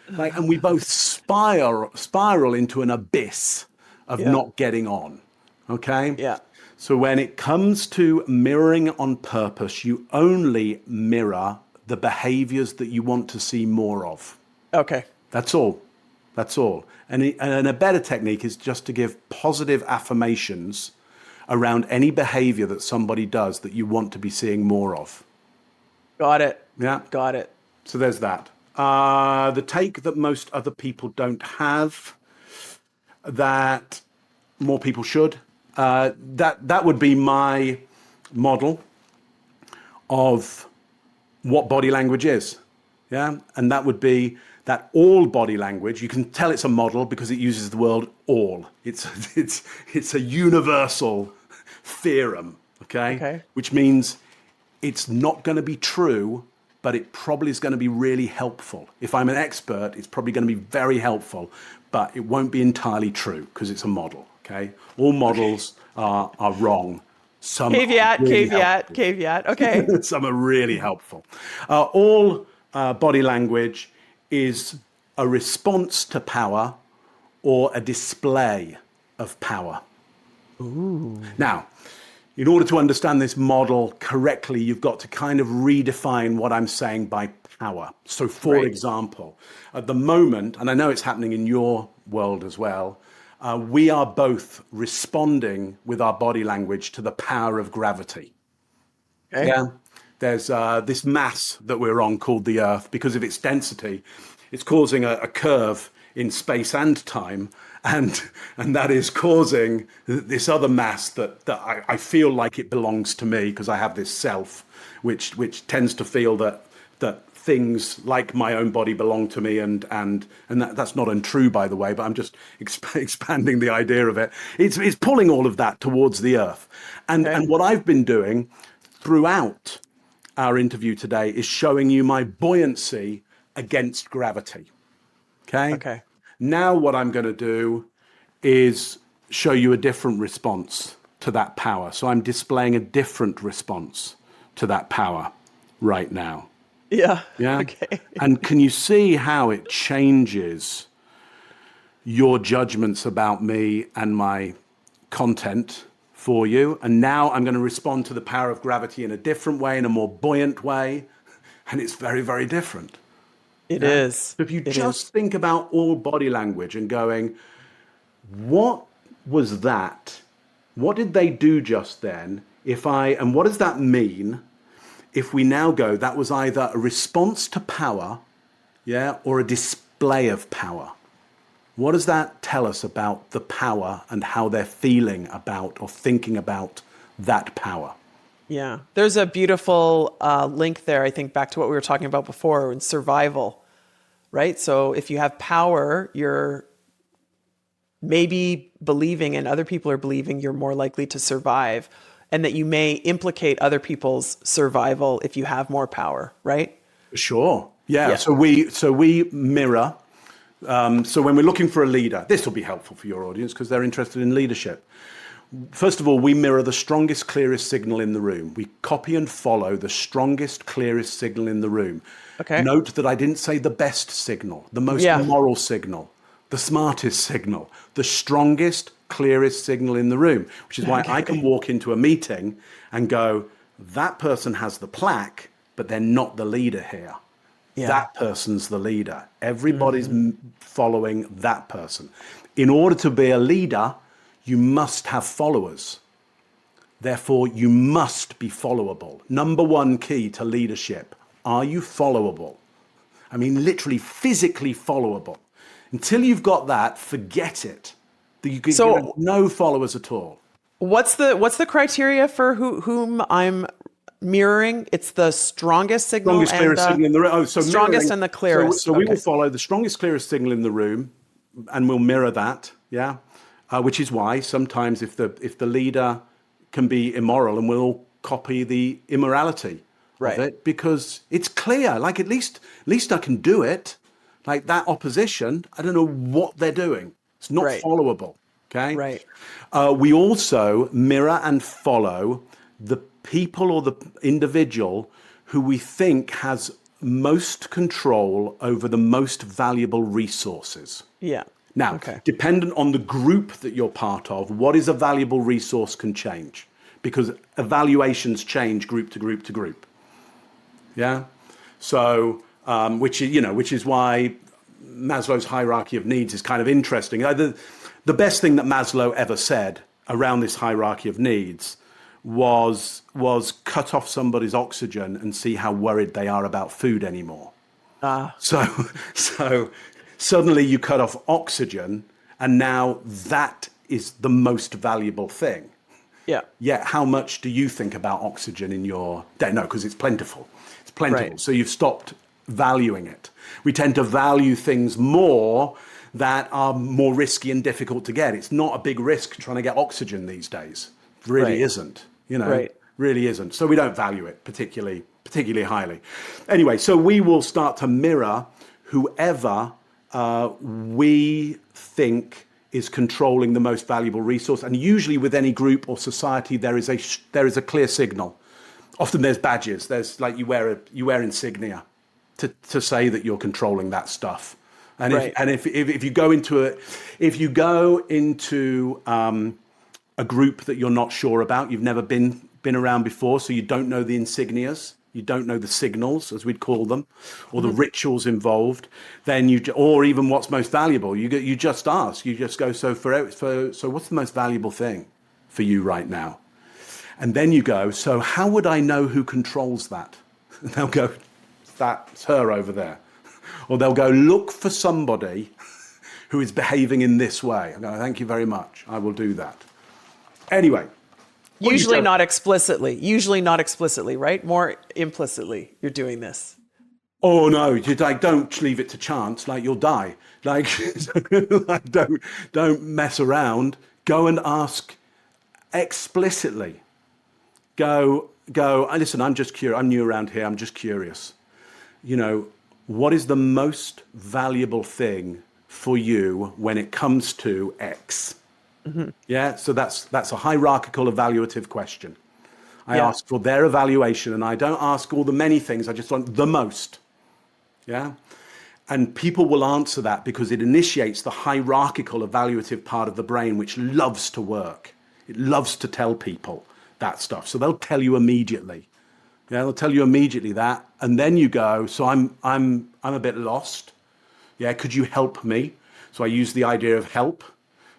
And we both spiral into an abyss of not getting on. Okay? Yeah. So when it comes to mirroring on purpose, you only mirror the behaviors that you want to see more of. Okay. That's all. That's all. And a better technique is just to give positive affirmations around any behavior that somebody does that you want to be seeing more of. Got it. Yeah. Got it. So there's that. The take that most other people don't have, that more people should, that would be my model of what body language is. Yeah. And that would be that all body language, you can tell it's a model because it uses the word all. It's a universal theorem, okay? Which means it's not going to be true, but it probably is going to be really helpful. If I'm an expert, it's probably going to be very helpful, but it won't be entirely true because it's a model, okay? All models are wrong. Some Caveat, really caveat. Okay. Some are really helpful. All body language is a response to power or a display of power. Ooh. Now, in order to understand this model correctly, you've got to kind of redefine what I'm saying by power. So, for example, at the moment, and I know it's happening in your world as well, we are both responding with our body language to the power of gravity. Okay. Yeah. There's this mass that we're on called the Earth. Because of its density, it's causing a curve in space and time. And that is causing this other mass that I feel like it belongs to me because I have this self, which tends to feel that things like my own body belong to me. And that's not untrue, by the way, but I'm just expanding the idea of it. It's pulling all of that towards the Earth. And what I've been doing throughout our interview today is showing you my buoyancy against gravity. Okay. Now what I'm going to do is show you a different response to that power. So I'm displaying a different response to that power right now. Yeah. Yeah. Okay. And can you see how it changes your judgments about me and my content for you? And now I'm going to respond to the power of gravity in a different way, in a more buoyant way. And it's very, very different. It is. So if you just think about all body language and going, what was that? What did they do just then? And what does that mean if we now go, that was either a response to power, or a display of power? What does that tell us about the power and how they're feeling about or thinking about that power? Yeah. There's a beautiful link there, I think, back to what we were talking about before in survival, right? So if you have power, you're maybe believing and other people are believing you're more likely to survive and that you may implicate other people's survival if you have more power, right? Sure. Yeah. So we mirror. So when we're looking for a leader, this will be helpful for your audience because they're interested in leadership. First of all, we mirror the strongest, clearest signal in the room. We copy and follow the strongest, clearest signal in the room. Okay. Note that I didn't say the best signal, the most moral signal, the smartest signal, the strongest, clearest signal in the room, which is why I can walk into a meeting and go, that person has the plaque, but they're not the leader here. Yeah. That person's the leader. Everybody's following that person. In order to be a leader, you must have followers. Therefore, you must be followable. Number one key to leadership. Are you followable? I mean, literally physically followable. Until you've got that, forget it. You have no followers at all. What's the criteria for whom I'm mirroring? It's the strongest signal Clearest signal in the room. Strongest and the clearest. So we will follow the strongest, clearest signal in the room, and we'll mirror that. Yeah, which is why sometimes if the leader can be immoral, and we'll all copy the immorality of it, because it's clear. Like at least I can do it. Like that opposition, I don't know what they're doing. It's not followable. Okay. Right. We also mirror and follow the people or the individual who we think has most control over the most valuable resources. Yeah. Now, dependent on the group that you're part of, what is a valuable resource can change, because evaluations change group to group to group. Yeah. So, which is why Maslow's hierarchy of needs is kind of interesting. The best thing that Maslow ever said around this hierarchy of needs was cut off somebody's oxygen and see how worried they are about food anymore. So suddenly you cut off oxygen, and now that is the most valuable thing. Yeah. Yet how much do you think about oxygen in your day? No, because it's plentiful. It's plentiful. Right. So you've stopped valuing it. We tend to value things more that are more risky and difficult to get. It's not a big risk trying to get oxygen these days. It really isn't, really isn't. So we don't value it particularly highly. Anyway, so we will start to mirror whoever we think is controlling the most valuable resource. And usually with any group or society, there is a clear signal. Often there's badges. There's like you wear insignia to say that you're controlling that stuff. And if you go into a group that you're not sure about, you've never been around before, so you don't know the insignias, you don't know the signals, as we'd call them, or the rituals involved, then or even what's most valuable, you just ask, you just go, so what's the most valuable thing for you right now? And then you go, so how would I know who controls that? And they'll go, that's her over there. Or they'll go, look for somebody who is behaving in this way. I go, thank you very much. I will do that. Anyway. Usually not explicitly, right? More implicitly, you're doing this. Oh, no, don't leave it to chance. Like, you'll die. Like, don't mess around. Go and ask explicitly. Go, listen, I'm just curious. I'm new around here. I'm just curious. What is the most valuable thing for you when it comes to X? Mm-hmm. Yeah, so that's a hierarchical evaluative question. I ask for their evaluation, and I don't ask all the many things. I just want the most. Yeah, and people will answer that because it initiates the hierarchical evaluative part of the brain, which loves to work. It loves to tell people that stuff. So they'll tell you immediately. Yeah, they'll tell you immediately that, and then you go, so I'm a bit lost. Yeah, could you help me? So I use the idea of help,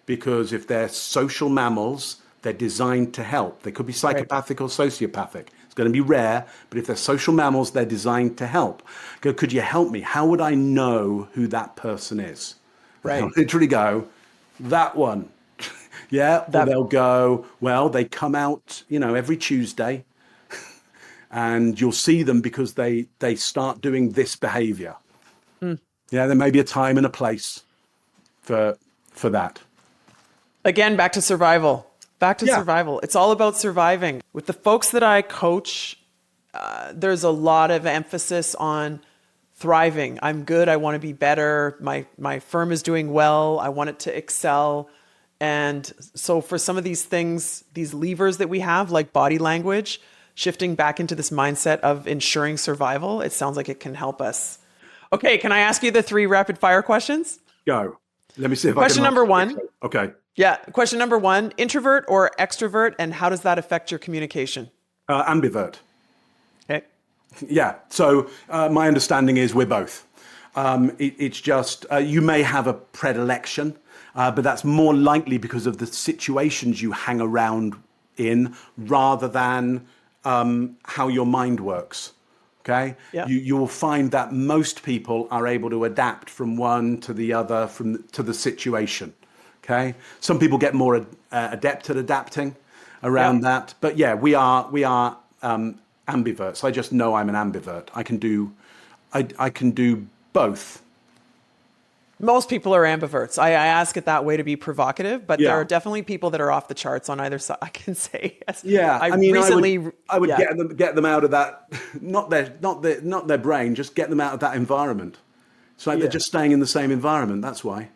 because if they're social mammals, they're designed to help. They could be psychopathic or sociopathic. It's going to be rare, but if they're social mammals, they're designed to help. Go, could you help me? How would I know who that person is? Right. They'll literally go, that one. Yeah, or they'll go, well, they come out, every Tuesday. And you'll see them because they start doing this behavior. Mm. Yeah, there may be a time and a place for that. Again, back to survival. Survival. It's all about surviving. With the folks that I coach, there's a lot of emphasis on thriving. I'm good. I want to be better. My firm is doing well. I want it to excel. And so for some of these things, these levers that we have, like body language, shifting back into this mindset of ensuring survival, it sounds like it can help us. Okay, can I ask you the 3 rapid fire questions? Go. Let me see if Question number 1. Okay. Yeah. Question number 1, introvert or extrovert, and how does that affect your communication? Ambivert. Okay. Yeah. So my understanding is we're both. It's just, you may have a predilection, but that's more likely because of the situations you hang around in rather than how your mind works. Okay, Yeah. you will find that most people are able to adapt from one to the other, to the situation. Okay, some people get more adept at adapting around that, but yeah, we are ambiverts. I just know I'm an ambivert. I can do both. Most people are ambiverts. I ask it that way to be provocative, but there Yeah. are definitely people that are off the charts on either side. I can say yes. Yeah, I mean, recently, I would yeah. get them out of that, not their brain, just get them out of that environment. It's like they're just staying in the same environment. That's why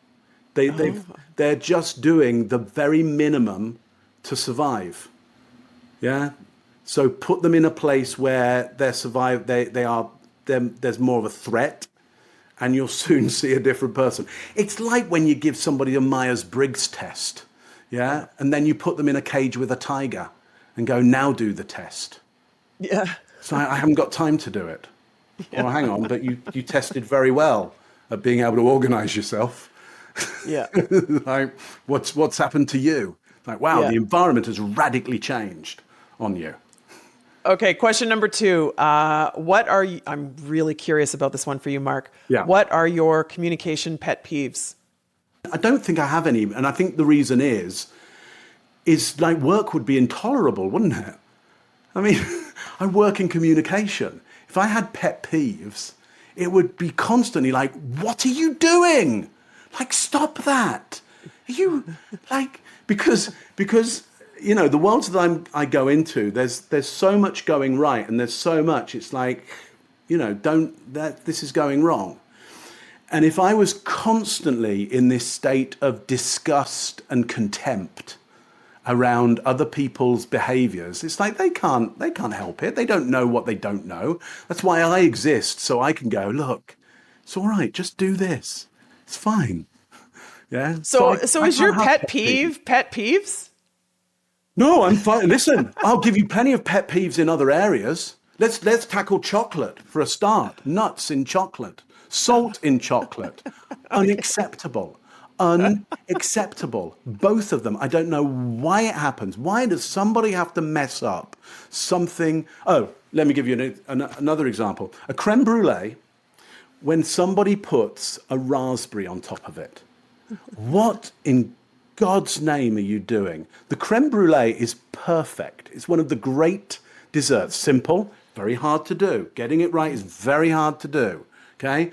they're just doing the very minimum to survive. Yeah, so put them in a place where there's more of a threat, and you'll soon see a different person. It's like when you give somebody a Myers-Briggs test, yeah, and then you put them in a cage with a tiger and go, now do the test. Yeah. So I haven't got time to do it. Yeah. Well, hang on, but you tested very well at being able to organize yourself. Yeah. Like, what's happened to you? Like, wow, Yeah. the environment has radically changed on you. Okay, question number 2. What are you, I'm really curious about this one for you, Mark. Yeah. What are your communication pet peeves? I don't think I have any, and I think the reason is like work would be intolerable, wouldn't it? I mean, I work in communication. If I had pet peeves, it would be constantly like, what are you doing? Like, stop that. Are you like, because the worlds that I go into, there's so much going right, and there's so much, it's like, this is going wrong. And if I was constantly in this state of disgust and contempt around other people's behaviors, it's like they can't help it. They don't know what they don't know. That's why I exist, so I can go, look, it's all right, just do this. It's fine. Yeah. So I is your can't have pet peeve pet peeves? No, I'm fine. Listen, I'll give you plenty of pet peeves in other areas. Let's tackle chocolate for a start. Nuts in chocolate, salt in chocolate, unacceptable. Unacceptable. Both of them. I don't know why it happens. Why does somebody have to mess up something? Oh, let me give you another example. A creme brulee, when somebody puts a raspberry on top of it. What in God's name are you doing? The creme brulee is perfect. It's one of the great desserts. Simple, very hard to do. Getting it right is very hard to do. Okay?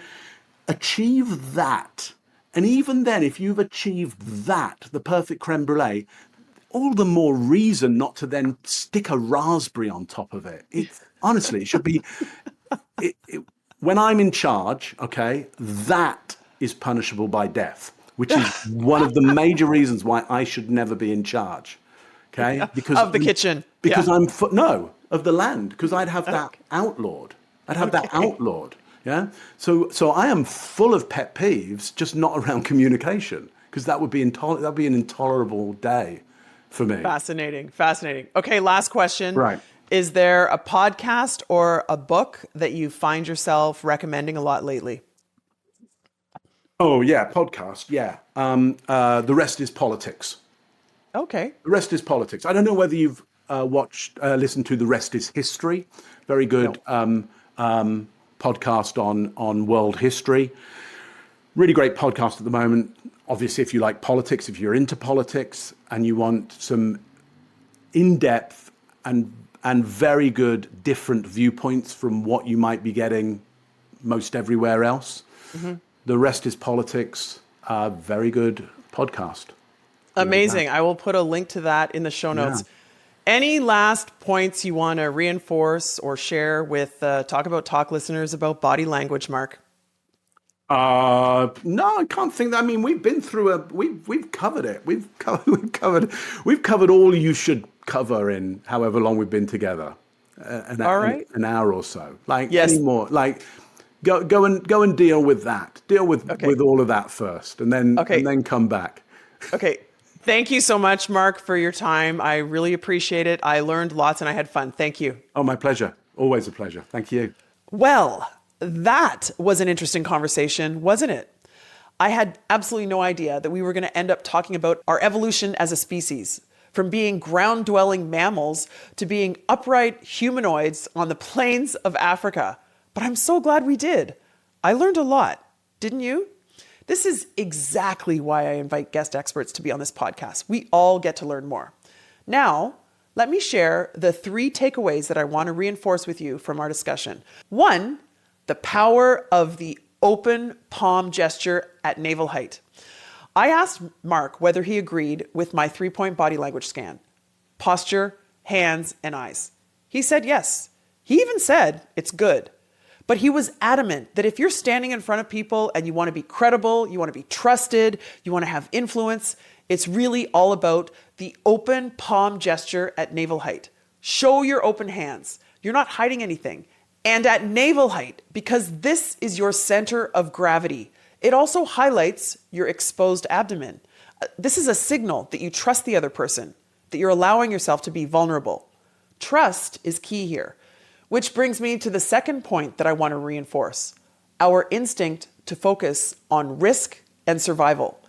Achieve that. And even then, if you've achieved that, the perfect creme brulee, all the more reason not to then stick a raspberry on top of it. Honestly, it should be... when I'm in charge, okay, that is punishable by death, which is one of the major reasons why I should never be in charge. Okay, because of the kitchen. Because of the land, because I'd have that outlawed. I'd have that outlawed. Yeah. So I am full of pet peeves, just not around communication, because that would be an intolerable day for me. Fascinating. Okay, last question. Right. Is there a podcast or a book that you find yourself recommending a lot lately? Oh, yeah, podcast, yeah. The Rest is Politics. Okay. The Rest is Politics. I don't know whether you've listened to The Rest is History. Very good podcast on world history. Really great podcast at the moment. Obviously, if you like politics, if you're into politics, and you want some in-depth and very good different viewpoints from what you might be getting most everywhere else. Mm-hmm. The Rest is Politics, very good podcast. Amazing. I will put a link to that in the show notes. Yeah. Any last points you want to reinforce or share with Talk About Talk listeners about body language, Mark? No, I can't think that. I mean, we've been through we've covered it. We've covered all you should cover in however long we've been together. An hour or so. Like any more. Like go and deal with that. Deal with all of that first, and then come back. Okay. Thank you so much, Mark, for your time. I really appreciate it. I learned lots and I had fun. Thank you. Oh, my pleasure. Always a pleasure. Thank you. Well, that was an interesting conversation, wasn't it? I had absolutely no idea that we were going to end up talking about our evolution as a species, from being ground-dwelling mammals to being upright humanoids on the plains of Africa. but I'm so glad we did. I learned a lot, didn't you? This is exactly why I invite guest experts to be on this podcast. We all get to learn more. Now, let me share the 3 takeaways that I want to reinforce with you from our discussion. 1, the power of the open palm gesture at navel height. I asked Mark whether he agreed with my 3-point body language scan: posture, hands, and eyes. He said yes. He even said it's good. But he was adamant that if you're standing in front of people and you want to be credible, you want to be trusted, you want to have influence, it's really all about the open palm gesture at navel height. Show your open hands. You're not hiding anything. And at navel height, because this is your center of gravity, it also highlights your exposed abdomen. This is a signal that you trust the other person, that you're allowing yourself to be vulnerable. Trust is key here, which brings me to the second point that I want to reinforce: our instinct to focus on risk and survival.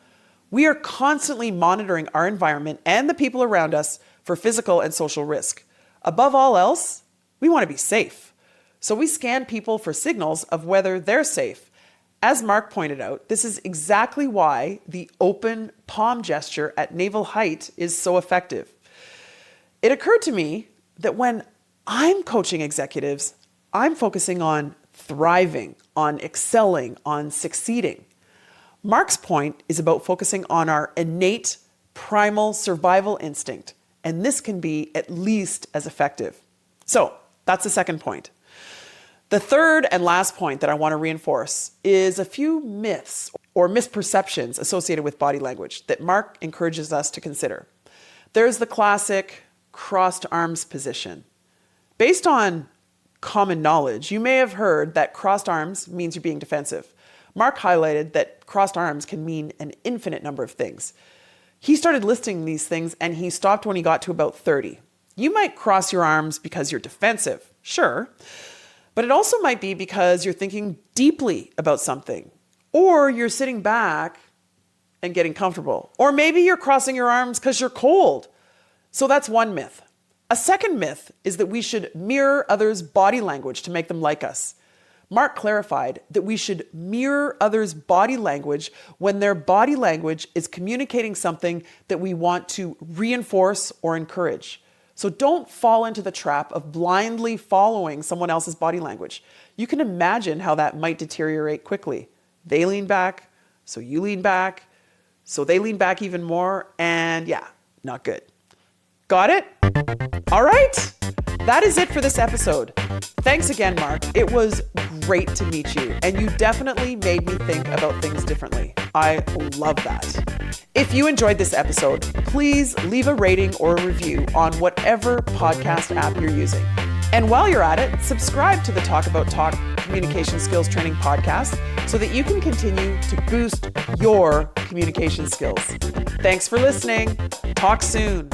We are constantly monitoring our environment and the people around us for physical and social risk. Above all else, we want to be safe. So we scan people for signals of whether they're safe. As Mark pointed out, this is exactly why the open palm gesture at navel height is so effective. It occurred to me that when I'm coaching executives, I'm focusing on thriving, on excelling, on succeeding. Mark's point is about focusing on our innate primal survival instinct, and this can be at least as effective. So that's the second point. The third and last point that I want to reinforce is a few myths or misperceptions associated with body language that Mark encourages us to consider. There's the classic crossed arms position. Based on common knowledge, you may have heard that crossed arms means you're being defensive. Mark highlighted that crossed arms can mean an infinite number of things. He started listing these things and he stopped when he got to about 30. You might cross your arms because you're defensive, sure, but it also might be because you're thinking deeply about something, or you're sitting back and getting comfortable, or maybe you're crossing your arms because you're cold. So that's one myth. A second myth is that we should mirror others' body language to make them like us. Mark clarified that we should mirror others' body language when their body language is communicating something that we want to reinforce or encourage. So don't fall into the trap of blindly following someone else's body language. You can imagine how that might deteriorate quickly. They lean back, so you lean back, so they lean back even more, and yeah, not good. Got it? All right. That is it for this episode. Thanks again, Mark. It was great to meet you, and you definitely made me think about things differently. I love that. If you enjoyed this episode, please leave a rating or a review on whatever podcast app you're using. And while you're at it, subscribe to the Talk About Talk Communication Skills Training Podcast so that you can continue to boost your communication skills. Thanks for listening. Talk soon.